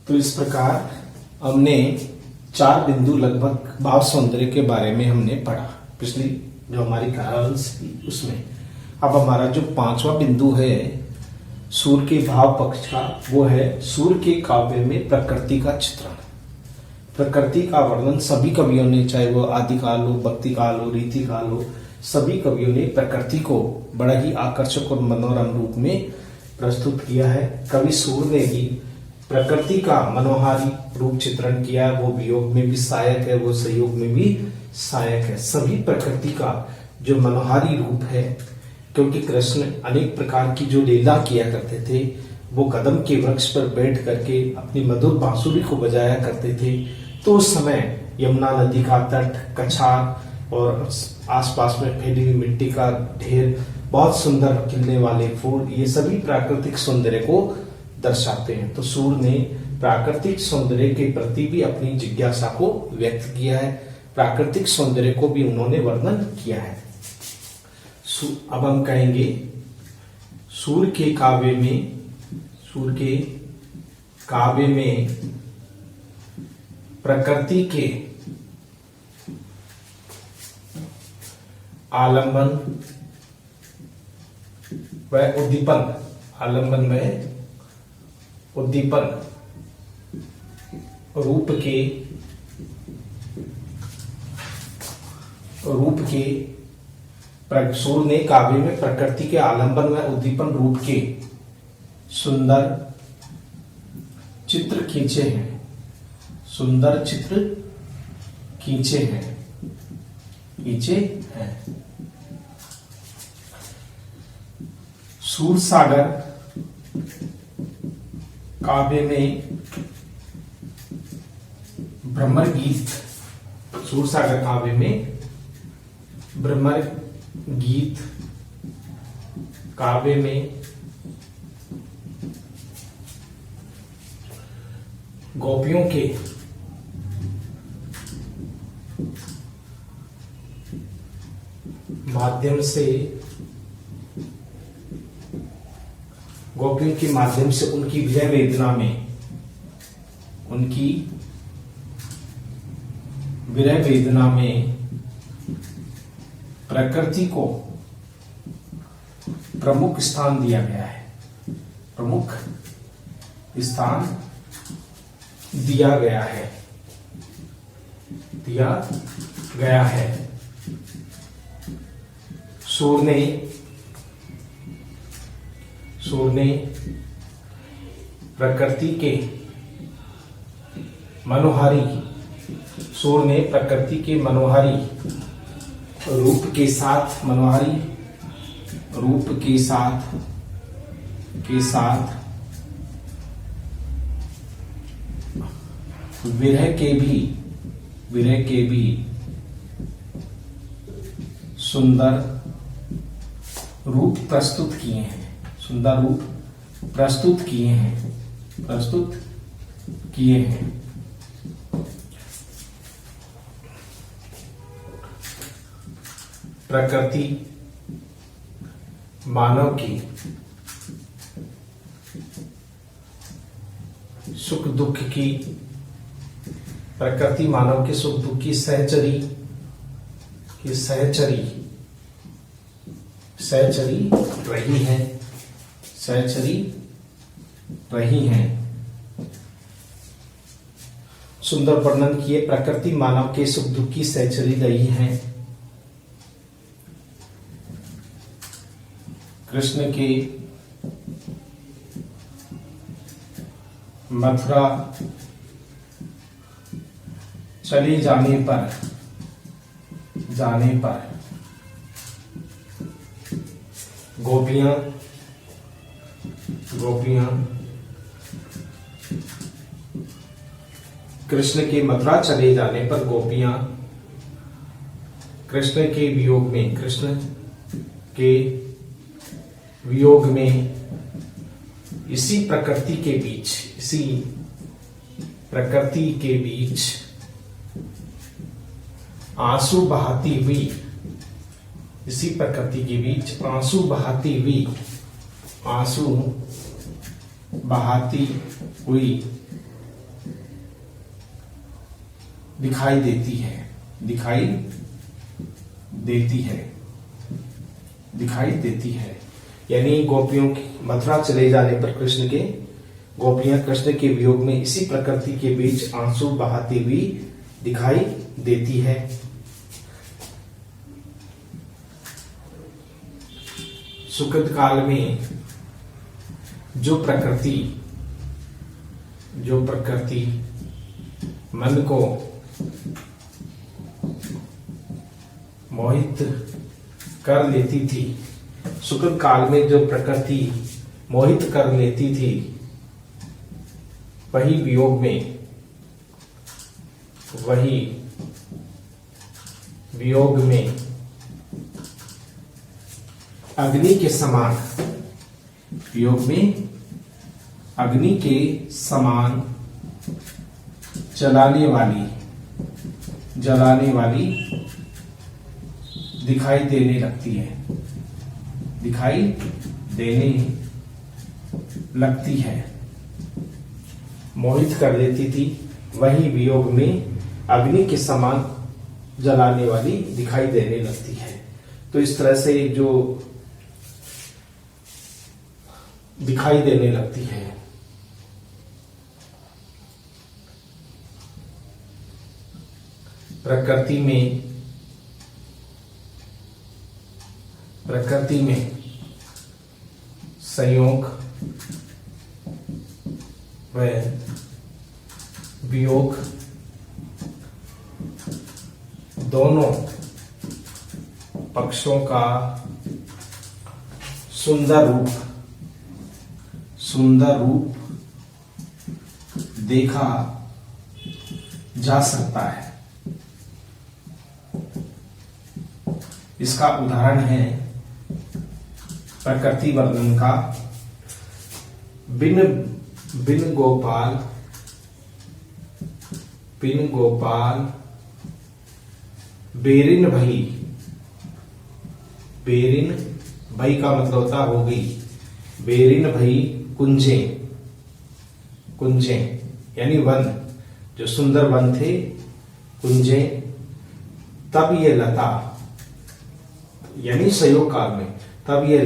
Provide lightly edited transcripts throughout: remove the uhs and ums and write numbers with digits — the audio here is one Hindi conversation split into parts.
तो इस प्रकार हमने 4 बिंदु लगभग भाव सौंदर्य के बारे में हमने पढ़ा पिछली जो हमारी कहावंश थी उसमें। अब हमारा जो 5वां बिंदु है सूर्य के भाव पक्ष का, वो है सूर्य के काव्य में प्रकृति का चित्रण। प्रकृति का वर्णन सभी कवियों ने, चाहे वो आदिकाल हो, भक्ति काल हो, रीति काल हो, सभी कवियों ने प्रकृति को बड़ा ही आकर्षक और मनोरम रूप में प्रस्तुत किया है। कवि सूर्य ने भी प्रकृति का मनोहारी रूप चित्रण किया। वो वियोग में भी सहायक है, वो संयोग में भी सहायक है। सभी प्रकृति का जो मनोहारी रूप है, क्योंकि कृष्ण अनेक प्रकार की जो लीला किया करते थे, वो कदम के वृक्ष पर बैठ करके अपनी मधुर बांसुरी को बजाया करते थे। तो उस समय यमुना नदी का तट, कछार और आसपास में फैली हुई मिट्टी का ढेर, बहुत सुंदर खिलने वाले फूल, ये सभी प्राकृतिक सौंदर्य को दर्शाते हैं। तो सूर्य ने प्राकृतिक सौंदर्य के प्रति भी अपनी जिज्ञासा को व्यक्त किया है, प्राकृतिक सौंदर्य को भी उन्होंने वर्णन किया है। अब हम कहेंगे सूर्य के काव्य में प्रकृति के आलंबन व उद्दीपन, आलंबन में उद्दीपन रूप के सूर्य ने काव्य में प्रकृति के आलंबन व उद्दीपन रूप के सुंदर चित्र खींचे हैं, सुंदर चित्र खींचे हैं। सूरसागर काव्य में भ्रमर गीत, सूरसागर काव्य में भ्रमर गीत काव्य में गोपियों के माध्यम से, गोपियों के माध्यम से उनकी विरह वेदना में, उनकी विरह वेदना में प्रकृति को प्रमुख स्थान दिया गया है, प्रमुख स्थान दिया गया है। सूर्य ने प्रकृति के मनोहारी रूप के साथ विरह के भी सुंदर रूप प्रस्तुत किए हैं। प्रकृति मानव की सुख दुख की, प्रकृति मानव के सुख दुख की सहचरी रही है। सुंदर वर्णन किए, प्रकृति मानव के सुख दुख की सहचरी रही है। कृष्ण के मथुरा चले जाने पर गोपियां कृष्ण के मथुरा चले जाने पर गोपियां कृष्ण के वियोग में इसी प्रकृति के बीच आंसू बहाती हुई, इसी प्रकृति के बीच आंसू बहाती हुई, दिखाई देती है, दिखाई देती है, दिखाई देती है। यानी गोपियों की मथुरा चले जाने पर कृष्ण के, गोपियां कृष्ण के वियोग में इसी प्रकृति के बीच आंसू बहाती हुई दिखाई देती है। सुकृत काल में जो प्रकृति मन को मोहित कर लेती थी, सुकृत काल में जो प्रकृति मोहित कर लेती थी, वही वियोग में अग्नि के समान, वियोग में अग्नि के समान जलाने वाली दिखाई देने लगती है, दिखाई देने लगती है। मोहित कर लेती थी, वही वियोग में अग्नि के समान जलाने वाली दिखाई देने लगती है। तो इस तरह से जो दिखाई देने लगती है, प्रकृति में संयोग व वियोग दोनों पक्षों का सुंदर रूप देखा जा सकता है। इसका उदाहरण है प्रकृति वर्णन का, बिन गोपाल बेरिन भई का मतलब होता हो गई, बेरिन भई कुंजे यानी वन, जो सुंदर वन थे, कुंजे। तब ये लता यानी संयोग काल में, तब ये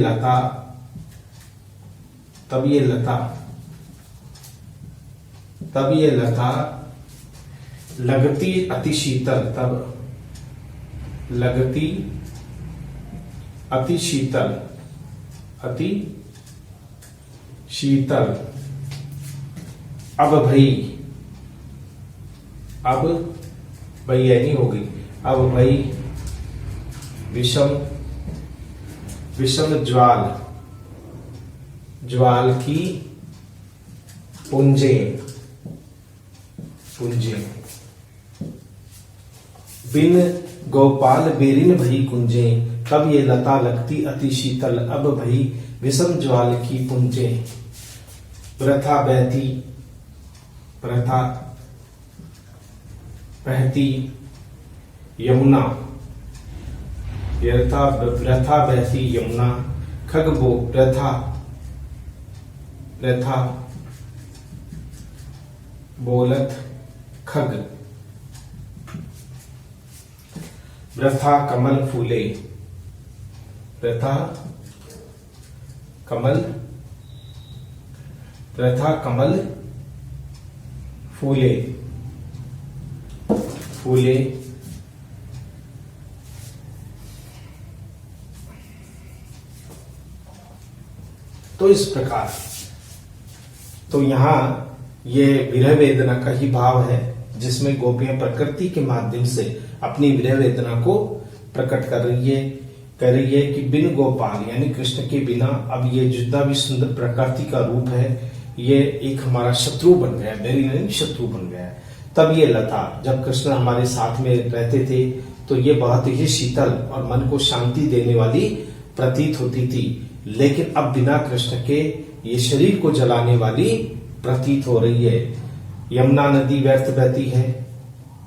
लगती अति शीतल, तब लगती अति शीतल। अब भई यानी हो गई, अब भई विषम ज्वाल की पुंजे। बिन गोपाल बेरिन भई कुंजे, तब ये लता लगती अति शीतल, अब भई विषम ज्वाल की पुंजे। प्रथा बहती यमुना, प्रथा बहती यमुना। खगबो प्रथा बोलत खग। प्रथा कमल फूले, प्रथा कमल फूले। तो इस प्रकार, तो यहां ये विरह वेदना का ही भाव है, जिसमें गोपियां प्रकृति के माध्यम से अपनी विरह वेदना को प्रकट कर रही है कि बिन गोपाल यानी कृष्ण के बिना अब ये जितना भी सुंदर प्रकृति का रूप है, ये एक हमारा शत्रु बन गया, मेरी शत्रु बन गया है। तब ये लता, जब कृष्ण हमारे साथ में रहते थे तो ये बहुत ही शीतल और मन को शांति देने वाली प्रतीत होती थी, लेकिन अब बिना कृष्ण के ये शरीर को जलाने वाली प्रतीत हो रही है। यमुना नदी व्यर्थ बहती है,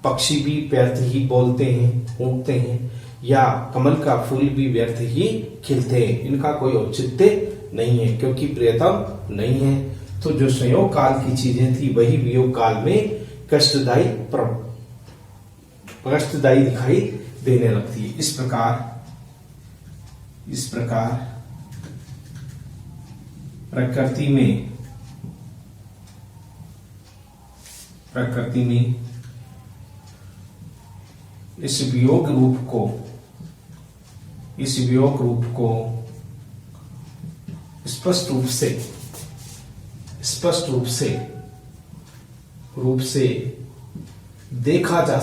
पक्षी भी व्यर्थ ही बोलते हैं, कूकते हैं, या कमल का फूल भी व्यर्थ ही खिलते हैं, इनका कोई औचित्य नहीं है, क्योंकि प्रियतम नहीं है। तो जो संयोग काल की चीजें थी, वही वियोग काल में कष्टदायी कष्टदायी दिखाई देने लगती है। इस प्रकार प्रकृति में इस वियोग रूप को स्पष्ट रूप से देखा जा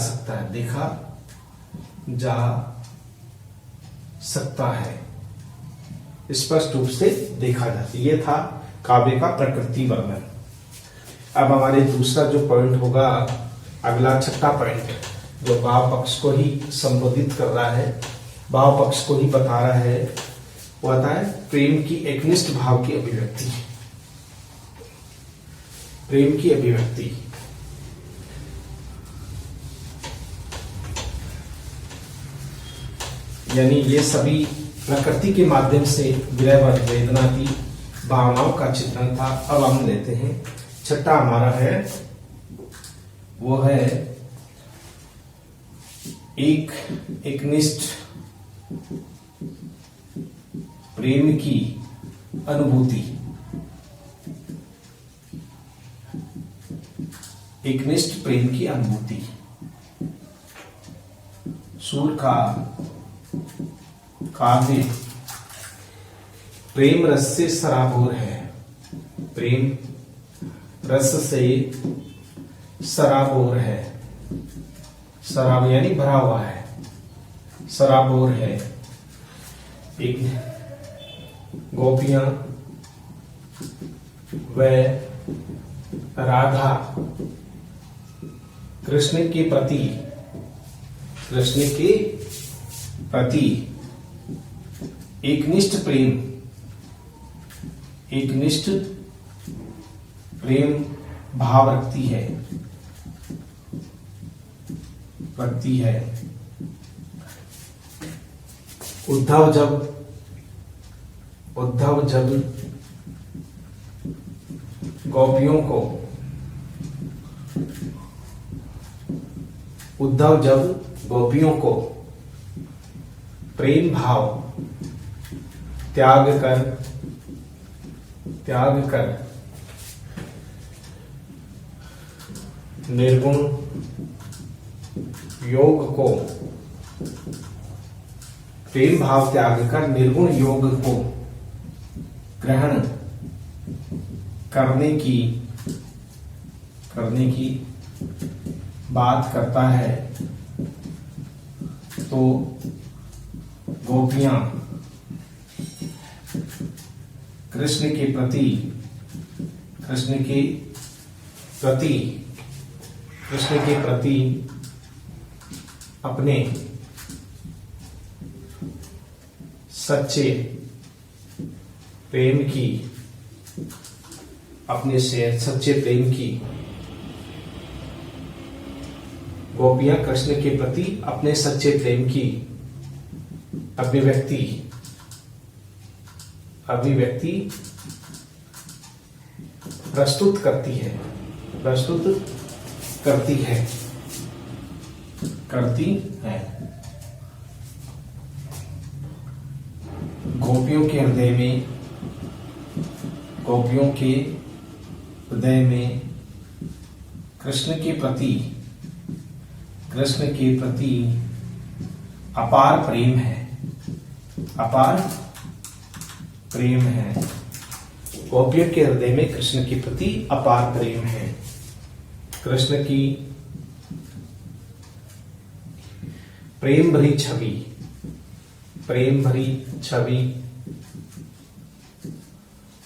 सकता है स्पष्ट रूप से देखा जाता है। ये था काव्य का प्रकृति वर्णन। अब हमारे दूसरा जो पॉइंट होगा, अगला छठा पॉइंट, जो भाव पक्ष को ही संबोधित कर रहा है, भाव पक्ष को ही बता रहा है, वो आता है प्रेम की एकनिष्ठ भाव की अभिव्यक्ति। प्रेम की अभिव्यक्ति यानी ये सभी प्रकृति के माध्यम से विरह वेदना की भावनाओं का चित्रण था। अब हम लेते हैं छठा हमारा है, वो है एकनिष्ठ प्रेम की अनुभूति। एकनिष्ठ प्रेम की अनुभूति। सूर का काव्य प्रेम रस से सराबोर है। प्रेम रस से सराबोर है। शराब यानी भरा हुआ है, सराबोर है। एक गोपियां व राधा कृष्ण के प्रति एकनिष्ठ प्रेम भाव रखती है। उद्धव जब गोपियों को प्रेम भाव त्याग कर निर्गुण योग को प्रेम भाव त्याग कर निर्गुण योग को ग्रहण करने की बात करता है, तो गोपियां कृष्ण के प्रति अपने सच्चे प्रेम की गोपियां कृष्ण के प्रति अपने सच्चे प्रेम की अभिव्यक्ति प्रस्तुत करती है। गोपियों के हृदय में कृष्ण के प्रति अपार प्रेम है। गोपियों के हृदय में कृष्ण के प्रति अपार प्रेम है। कृष्ण की प्रेम भरी छवि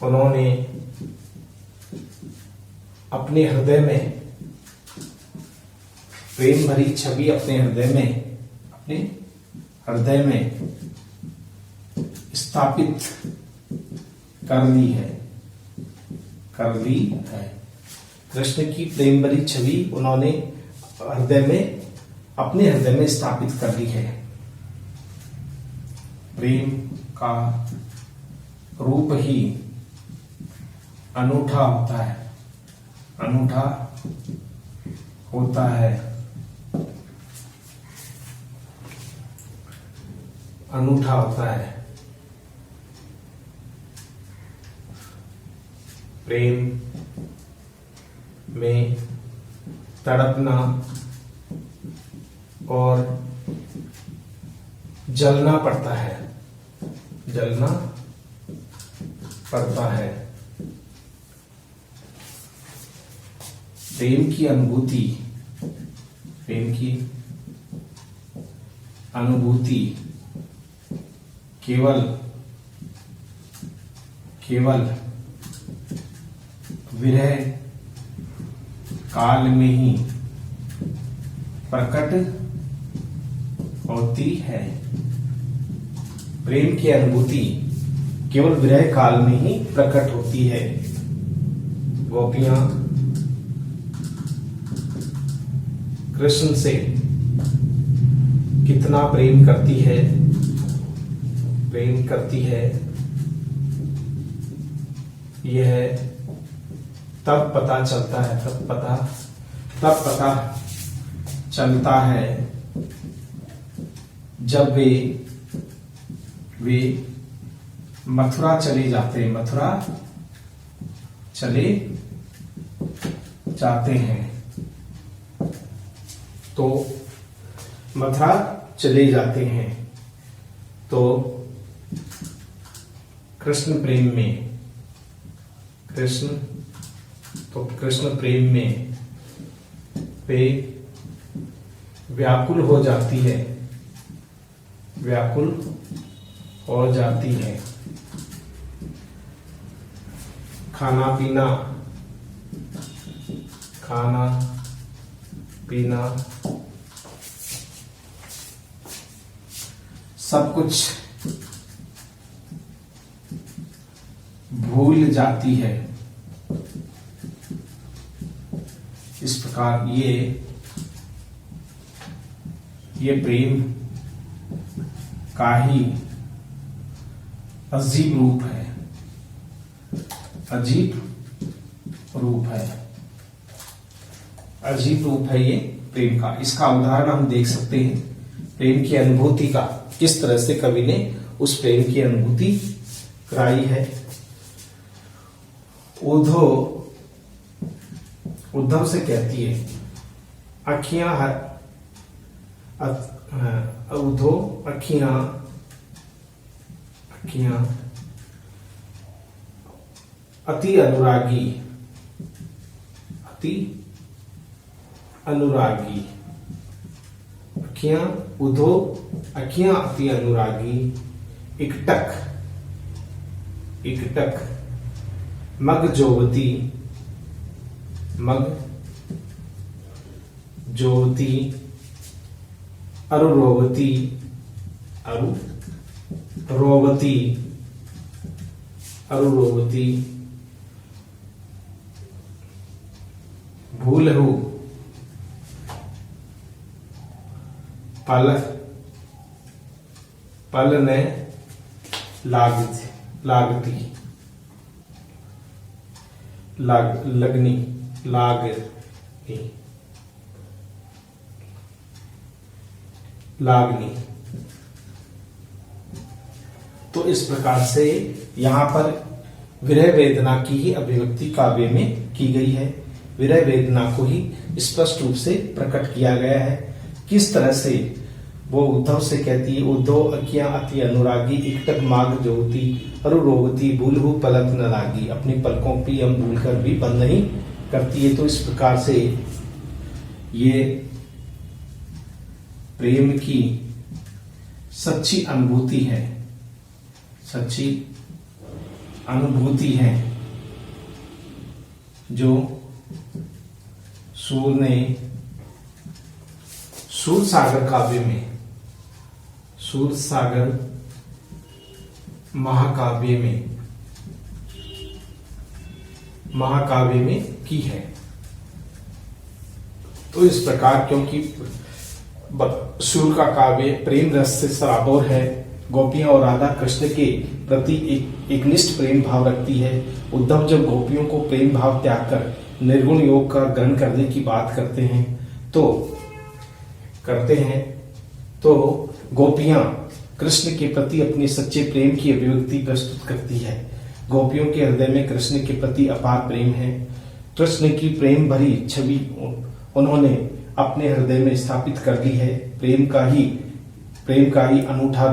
उन्होंने अपने हृदय में स्थापित कर ली है। कृष्ण की प्रेम भरी छवि उन्होंने अपने हृदय में स्थापित कर ली है। प्रेम का रूप ही अनूठा होता है। अनूठा होता है। प्रेम में तड़पना और जलना पड़ता है, जलना पड़ता है। प्रेम की अनुभूति, प्रेम की अनुभूति केवल विरह काल में ही प्रकट होती है। प्रेम की अनुभूति केवल विरह काल में ही प्रकट होती है। गोपियां कृष्ण से कितना प्रेम करती है, यह तब पता चलता है, तब पता चलता है जब वे मथुरा चले जाते हैं। तो मथुरा चले जाते हैं तो कृष्ण प्रेम में वे व्याकुल हो जाती है। खाना पीना सब कुछ भूल जाती है। इस प्रकार ये प्रेम का ही अजीब रूप है ये प्रेम का। इसका उदाहरण हम देख सकते हैं प्रेम की अनुभूति का, किस तरह से कवि ने उस प्रेम की अनुभूति कराई है। उद्धव से कहती है अखियां अति अनुरागी अखियां अति अनुरागी इकटक मग जोवती अरुरोवती भूलहु पल ने लगनी तो इस प्रकार से यहाँ पर विरह वेदना की ही अभिव्यक्ति काव्य में की गई है। विरह वेदना को ही स्पष्ट रूप से प्रकट किया गया है। किस तरह से वो उद्धव से कहती है, उद्धव अखियां अति अनुरागी इकटक माग जोती अरुरोवती भूलहु पलक न लागी, अपनी पलकों की हम भूल कर भी बंद नहीं करती है। तो इस प्रकार से ये प्रेम की सच्ची अनुभूति है जो सूरसागर काव्य में, सूरसागर महाकाव्य में की है। तो इस प्रकार क्योंकि सूर का काव्य प्रेम रस से सराबोर है, गोपियां और राधा कृष्ण के प्रति एक निष्ठ प्रेम भाव रखती है। उद्धव जब गोपियों को प्रेम भाव त्याग कर निर्गुण योग का ग्रहण करने की बात करते हैं तो गोपियां कृष्ण के प्रति अपने सच्चे प्रेम की अभिव्यक्ति प्रस्तुत करती है। गोपियों के हृदय में कृष्ण के प्रति अपार प्रेम है। कृष्ण की प्रेम भरी छवि उन्होंने अपने हृदय में स्थापित कर दी है। प्रेम का ही अनूठा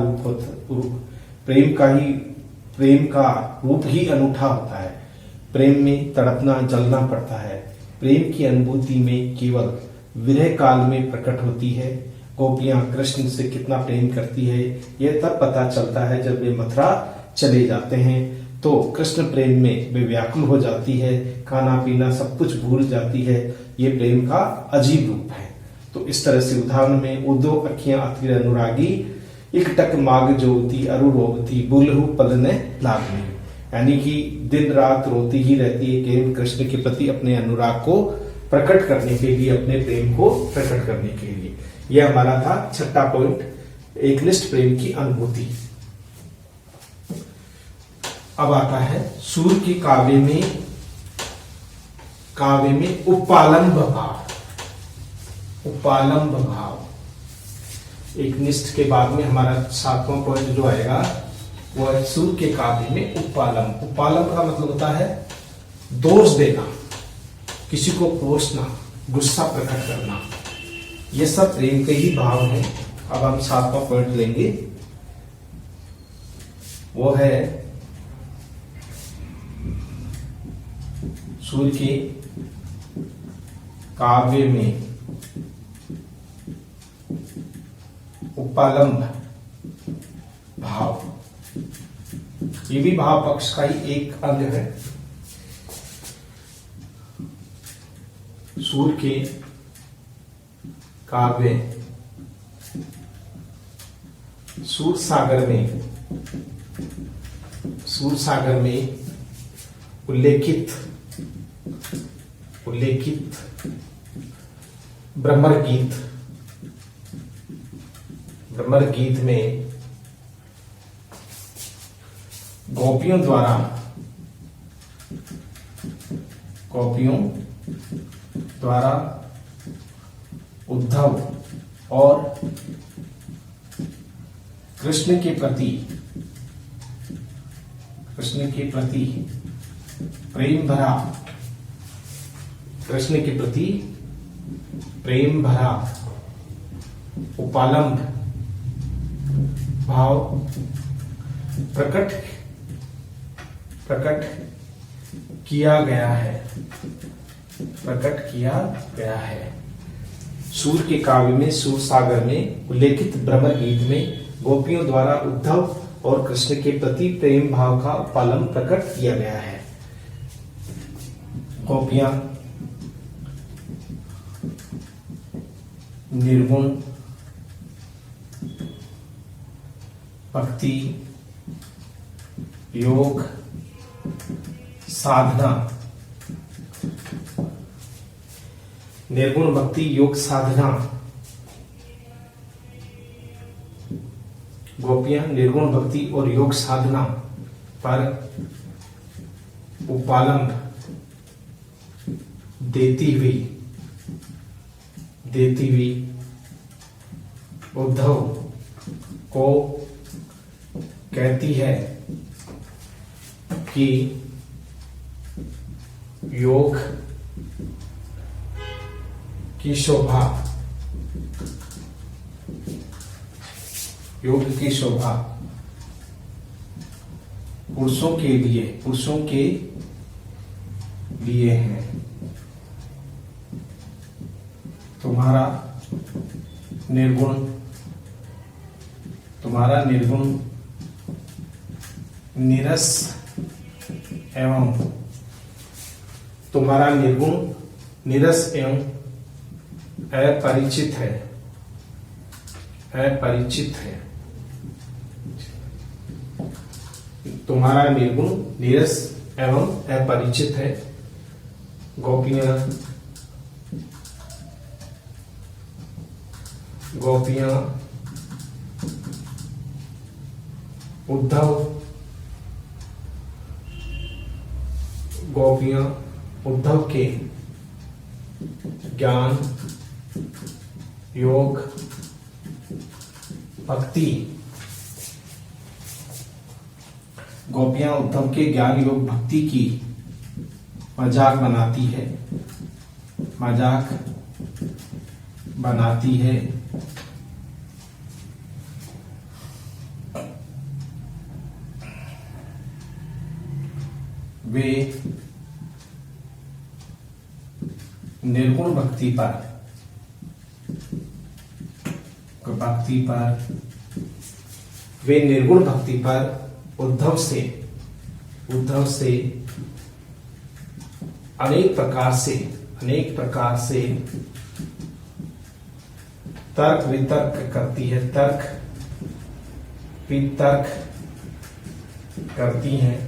प्रेम का रूप ही अनूठा होता है। प्रेम में तड़पना जलना पड़ता है। प्रेम की अनुभूति में केवल विरह काल में प्रकट होती है। गोपियां कृष्ण से कितना प्रेम करती है यह तब पता चलता है जब वे मथुरा चले जाते हैं, तो कृष्ण प्रेम में वे व्याकुल हो जाती है, खाना पीना सब कुछ भूल जाती है। ये प्रेम का अजीब रूप है। तो इस तरह से उदाहरण में उदो अखियां अतिर अनुरागी, इकटक माग ज्योति अरु रोवती बुलहु पलने लागनी, यानी कि दिन रात रोती ही रहती है केवल कृष्ण के प्रति अपने अनुराग को प्रकट करने के लिए, अपने प्रेम को प्रकट करने के लिए। यह हमारा था छठा पॉइंट, एकनिष्ठ प्रेम की अनुभूति। अब आता है सूर्य के काव्य में उपालंब भाव। एकनिष्ठ के बाद में हमारा सातवां पॉइंट जो आएगा वो है सूर्य के काव्य में उपालंब। उपालंब का मतलब होता है दोष देना, किसी को कोसना, गुस्सा प्रकट करना। ये सब प्रेम के ही भाव हैं। अब हम सातवां पॉइंट लेंगे, वो है सूर्य के काव्य में उपालंब भाव। ये भी भाव पक्ष का ही एक अंग है। सूर्य के काव्य सूर सागर में उल्लेखित भ्रमर गीत में गोपियों द्वारा उद्धव और कृष्ण के प्रति प्रेम भरा उपालंब भाव प्रकट किया गया है। सूर्य के काव्य में सूर सागर में उल्लेखित भ्रमर गीत में गोपियों द्वारा उद्धव और कृष्ण के प्रति प्रेम भाव का उपालंब प्रकट किया गया है। गोपियां निर्गुण भक्ति योग साधना, निर्गुण भक्ति योग साधना, गोपियां निर्गुण भक्ति और योग साधना पर उपालंब देती हुई उद्धव को कहती है कि योग की शोभा पुरुषों के लिए है। तुम्हारा निर्गुण निरस एवं अपरिचित है। तुम्हारा निर्गुण नीरस एवं अपरिचित है। गोपियां उद्धव के ज्ञान योग भक्ति गोपियां उद्धव के ज्ञान योग भक्ति की मजाक बनाती है, मजाक बनाती है। वे निर्गुण भक्ति पर वे निर्गुण भक्ति पर उद्धव से अनेक प्रकार से तर्क वितर्क करती है, तर्क वितर्क करती हैं,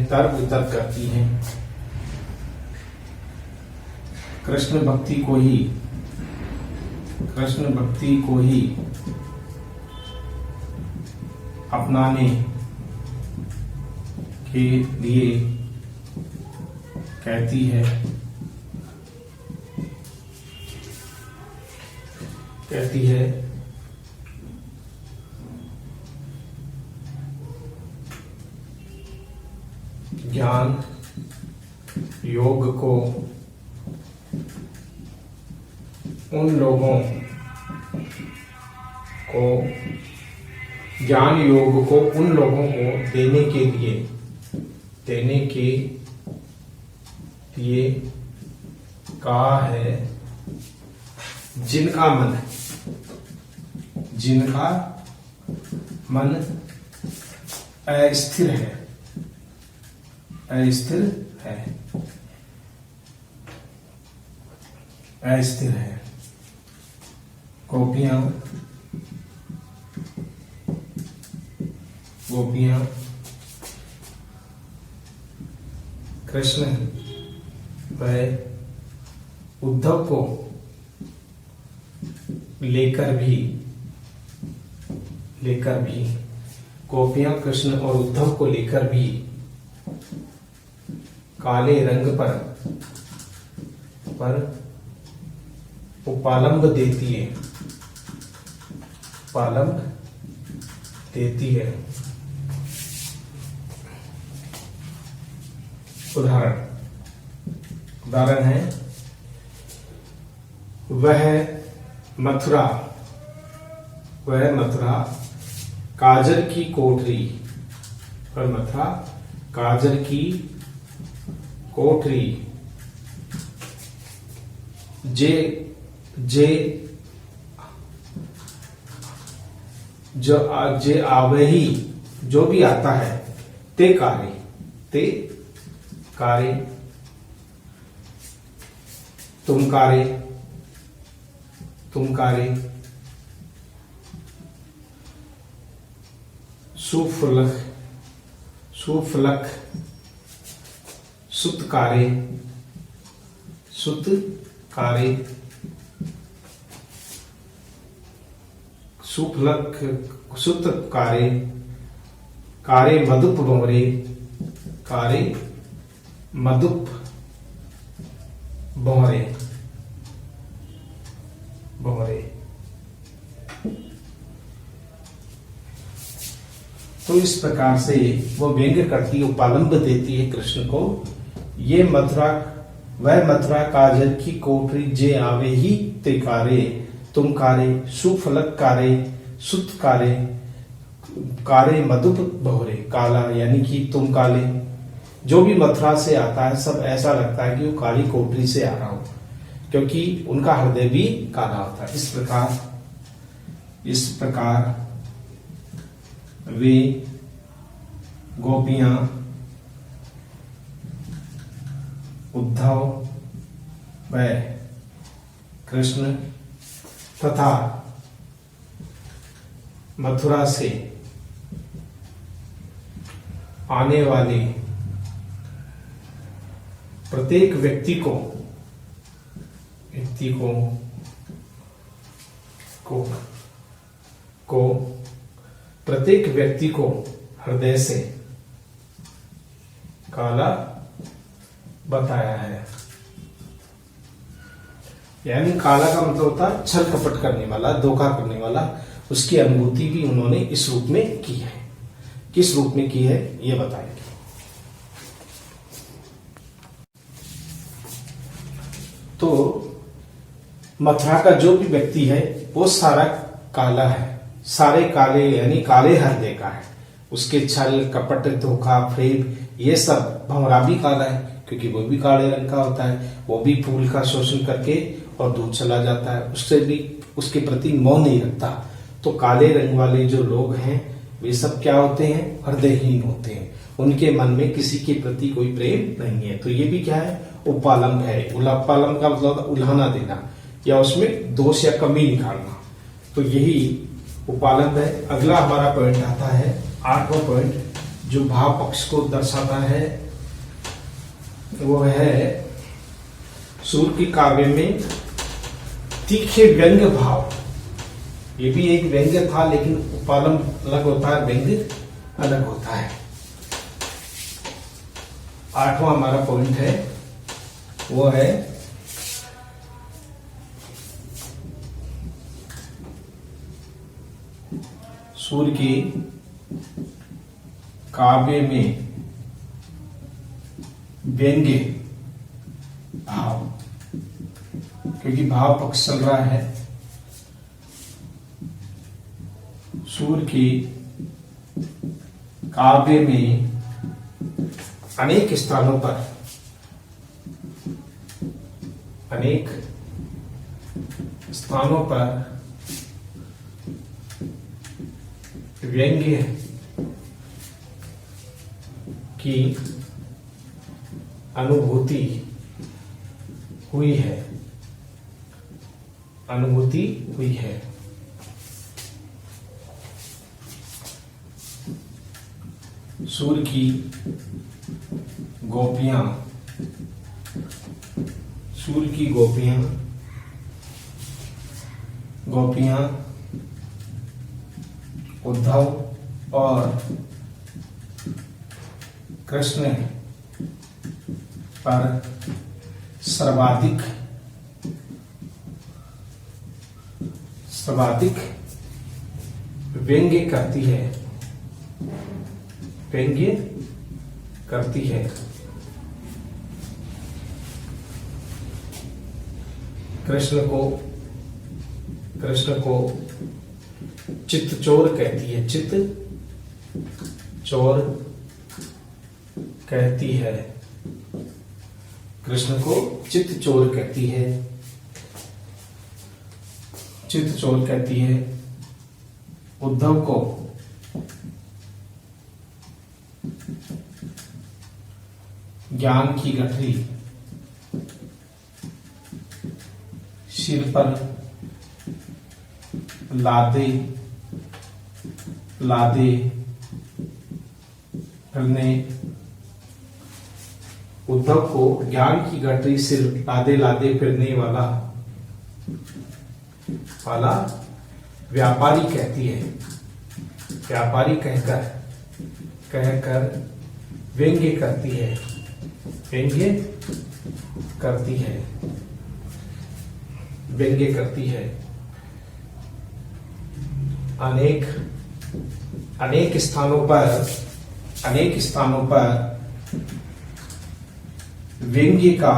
तर्क वितर्क करती हैं। कृष्ण भक्ति को ही अपनाने के लिए कहती है ज्ञान योग को उन लोगों को देने के लिए कहा है जिनका मन अस्थिर है। गोपियां कृष्ण व उद्धव को लेकर भी गोपियां कृष्ण और उद्धव को लेकर भी काले रंग पर उपालंब देती है। उदाहरण है वह मथुरा काजल की कोठरी, जे आवही जो भी आता है ते कारे तुम कारे सुफलक सुतकारे सुफलक सुतकारे कारे मधुप भंवरे तो इस प्रकार से वो व्यंग्य करती, उपालंब देती है कृष्ण को। ये मथुरा काजल की कोठरी जे आवे ही ते कारे तुम कारे सुफलक कारे सुत कारे मधुप भंवरे। काला यानी कि तुम काले, जो भी मथुरा से आता है सब ऐसा लगता है कि वो काली कोठरी से आ रहा हो, क्योंकि उनका हृदय भी काला होता है। इस प्रकार वे गोपियां उद्धव व कृष्ण तथा मथुरा से आने वाले प्रत्येक व्यक्ति को हृदय से काला बताया है। यानी काला का मतलब होता है छल कपट करने वाला, धोखा करने वाला। उसकी अनुभूति भी उन्होंने इस रूप में की है। किस रूप में की है ये बताएंगे। तो मथुरा का जो भी व्यक्ति है वो सारा काला है, सारे काले यानी काले हृदय का है। उसके छल कपट धोखा प्रेम ये सब भंवरा भी काला है, क्योंकि वो भी काले रंग का होता है। वो भी फूल का शोषण करके और दूर चला जाता है, उससे भी उसके प्रति मोह नहीं रखता। तो काले रंग वाले जो लोग हैं वे सब क्या होते हैं, हृदयहीन होते हैं। उनके मन में किसी के प्रति कोई प्रेम नहीं है। तो ये भी क्या है, उपालंब है। उपालंब का मतलब उल्हाना देना या उसमें दोष या कमी निकालना। तो यही उपालंब है। अगला हमारा पॉइंट आता है 8वां पॉइंट, जो भाव पक्ष को दर्शाता है वो है सूर्य की काव्य में तीखे व्यंग्य भाव। ये भी एक व्यंग्य था, लेकिन उपालंब अलग होता है, व्यंग्य अलग होता है। 8वां हमारा पॉइंट है वो है सूर्य की काव्य में व्यंग्य भाव, क्योंकि भाव पक्ष चल रहा है। सूर्य की काव्य में अनेक स्थानों पर व्यंग्य की अनुभूति हुई है। सूर्य की गोपियां उद्धव और कृष्ण पर सर्वाधिक व्यंग्य करती है। कृष्ण को चित्तचोर कहती है, कृष्ण को चित्तचोर कहती है। उद्धव को ज्ञान की गठरी सिर पर लादे फिरने उद्धव को ज्ञान की गठरी सिर लादे फिरने वाला व्यापारी कहती है। व्यापारी कहकर व्यंग्य करती है। अनेक स्थानों पर व्यंग्य का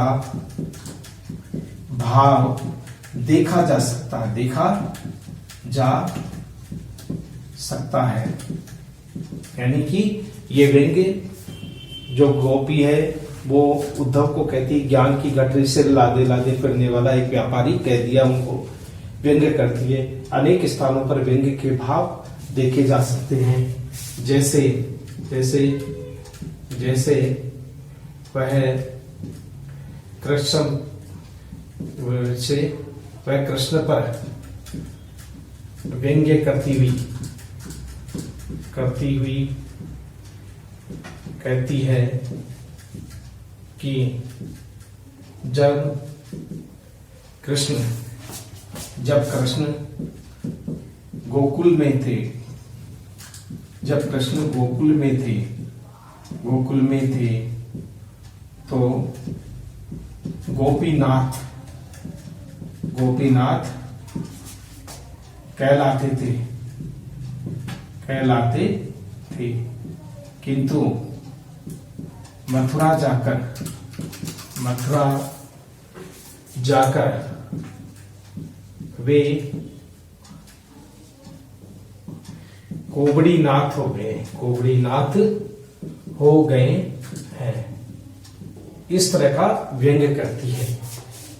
भाव देखा जा सकता है। यानी कि ये व्यंग्य जो गोपी है वो उद्धव को कहती है ज्ञान की गठरी से लादे फिरने वाला एक व्यापारी कह दिया, उनको व्यंग्य करती है। अनेक स्थानों पर व्यंग्य के भाव देखे जा सकते हैं। जैसे वह कृष्ण पर व्यंग्य करती हुई कहती है कि जब कृष्ण गोकुल में थे तो गोपीनाथ कहलाते थे। किंतु मथुरा जाकर वे कोबड़ीनाथ हो गए हैं। इस तरह का व्यंग्य करती है।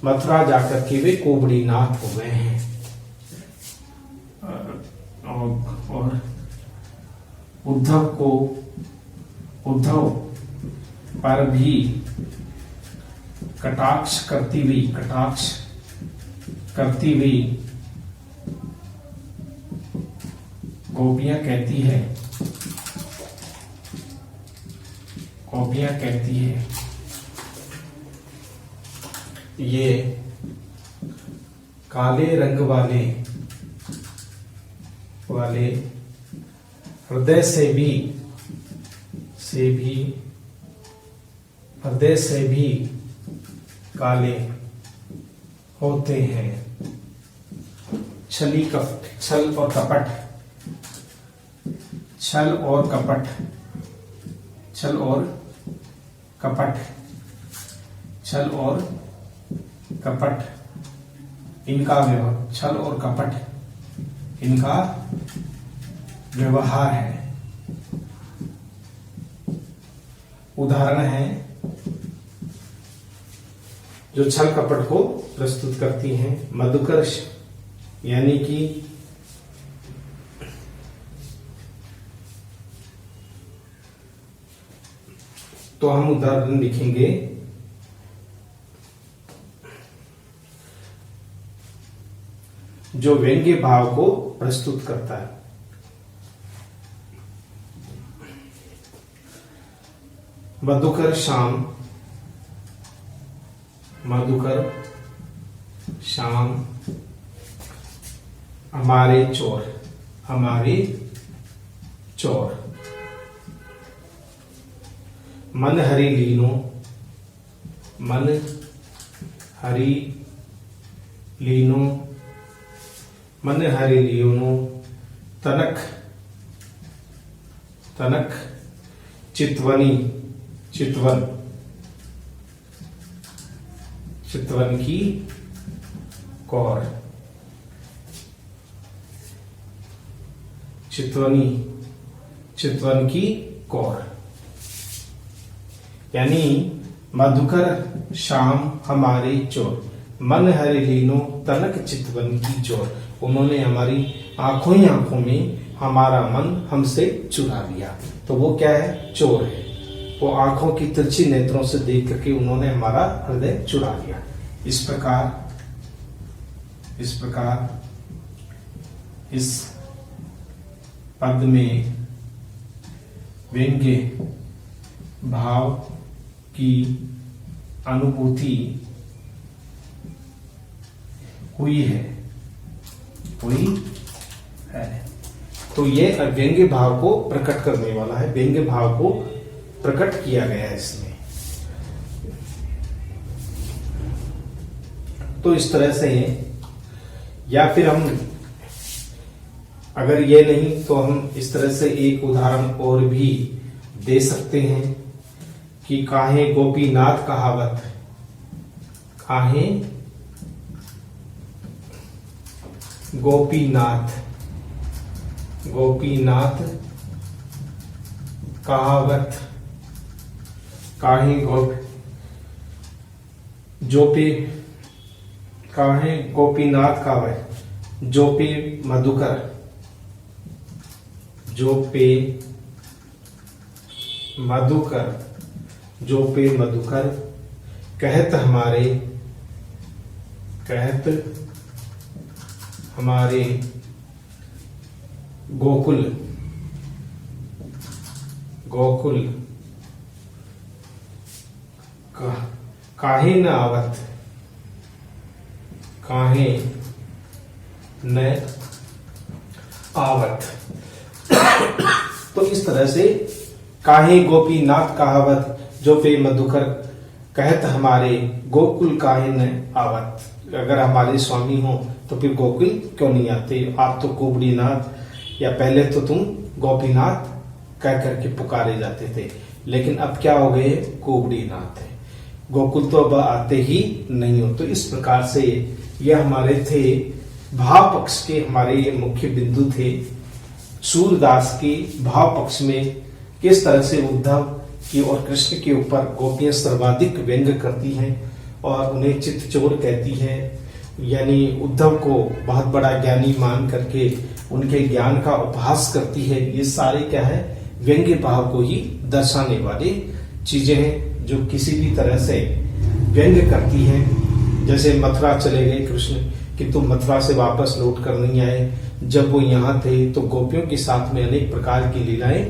मथुरा जाकर के वे कोबड़ीनाथ हो गए हैं। और उद्धव पर भी कटाक्ष करती हुई गोपियां कहती है ये काले रंग वाले हृदय से भी काले होते हैं। छल और कपट इनका व्यवहार है। उदाहरण है जो छल कपट को प्रस्तुत करती हैं। मधुकर यानी कि तो हम उदाहरण लिखेंगे जो व्यंग्य भाव को प्रस्तुत करता है। मधुकर शाम हमारे चोर मन हरी लीनो तनक चितवन की कौर चितवन की कौर यानी मधुकर शाम हमारे चोर मन हरि लीनो तनक चितवन की चोर। उन्होंने हमारी आंखों ही आंखों में हमारा मन हमसे चुरा लिया। तो वो क्या है? चोर है। वो आंखों की तिरछी नेत्रों से देख करके उन्होंने हमारा हृदय चुरा लिया। इस प्रकार इस पद में व्यंग्य भाव की अनुभूति हुई है। तो ये व्यंग्य भाव को प्रकट करने वाला है। व्यंग्य भाव को प्रकट किया गया है इसमें। तो इस तरह से, या फिर हम अगर ये नहीं तो हम इस तरह से एक उदाहरण और भी दे सकते हैं कि काहे गोपीनाथ कहावत, काहे गोपीनाथ कहावत, काहे काहे गोपीनाथ कहावत, जो पे मधुकर कहत हमारे गोकुल काहे न आवत। तो इस तरह से काहे गोपीनाथ कहावत, जो पे मधुकर कहत हमारे गोकुल काहे न आवत। अगर हमारे स्वामी हो तो फिर गोकुल क्यों नहीं आते? आप तो कोबड़ीनाथ, या पहले तो तुम गोपीनाथ कह करके पुकारे जाते थे, लेकिन अब क्या हो गए, कोबड़ी नाथ है। गोकुल तो अब आते ही नहीं हो। तो इस प्रकार से यह हमारे थे भाव पक्ष के हमारे मुख्य बिंदु थे। सूरदास के भाव पक्ष में किस तरह से उद्धव की और कृष्ण के ऊपर गोपियां सर्वाधिक व्यंग करती हैं और उन्हें चित्तचोर कहती है, यानी उद्धव को बहुत बड़ा ज्ञानी मान करके उनके ज्ञान का उपहास करती है। ये सारे क्या है, व्यंग्य भाव को ही दर्शाने वाली चीजें हैं जो किसी भी तरह से व्यंग करती हैं। जैसे मथुरा चले गए कृष्ण, किंतु मथुरा से वापस लौट कर नहीं आए। जब वो यहाँ थे तो गोपियों के साथ में अनेक प्रकार की लीलाएं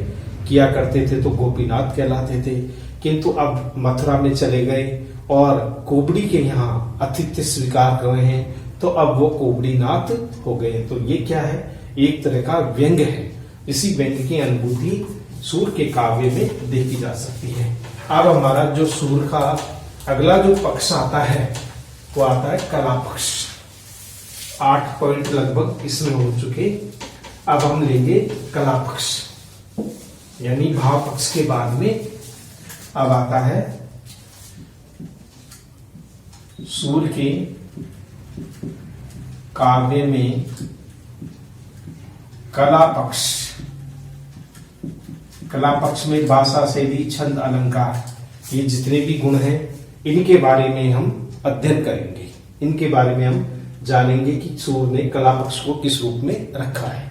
किया करते थे, तो गोपीनाथ कहलाते थे। किंतु अब मथुरा में चले गए और कोबड़ी के यहाँ आतिथ्य स्वीकार कर रहे हैं, तो अब वो कोबड़ीनाथ हो गए। तो ये क्या है, एक तरह का व्यंग है। इसी व्यंग की अनुभूति सूर के काव्य में देखी जा सकती है। अब हमारा जो सूर का अगला जो पक्ष आता है वो आता है कला पक्ष। 8 पॉइंट लगभग इसमें हो चुके। अब हम लेंगे कला पक्ष, यानी भाव पक्ष के बाद में अब आता है सूर के काव्य में कला पक्ष। कला पक्ष में भाषा, शैली, छंद, अलंकार, ये जितने भी गुण हैं इनके बारे में हम अध्ययन करेंगे। इनके बारे में हम जानेंगे कि सूर ने कला पक्ष को किस रूप में रखा है।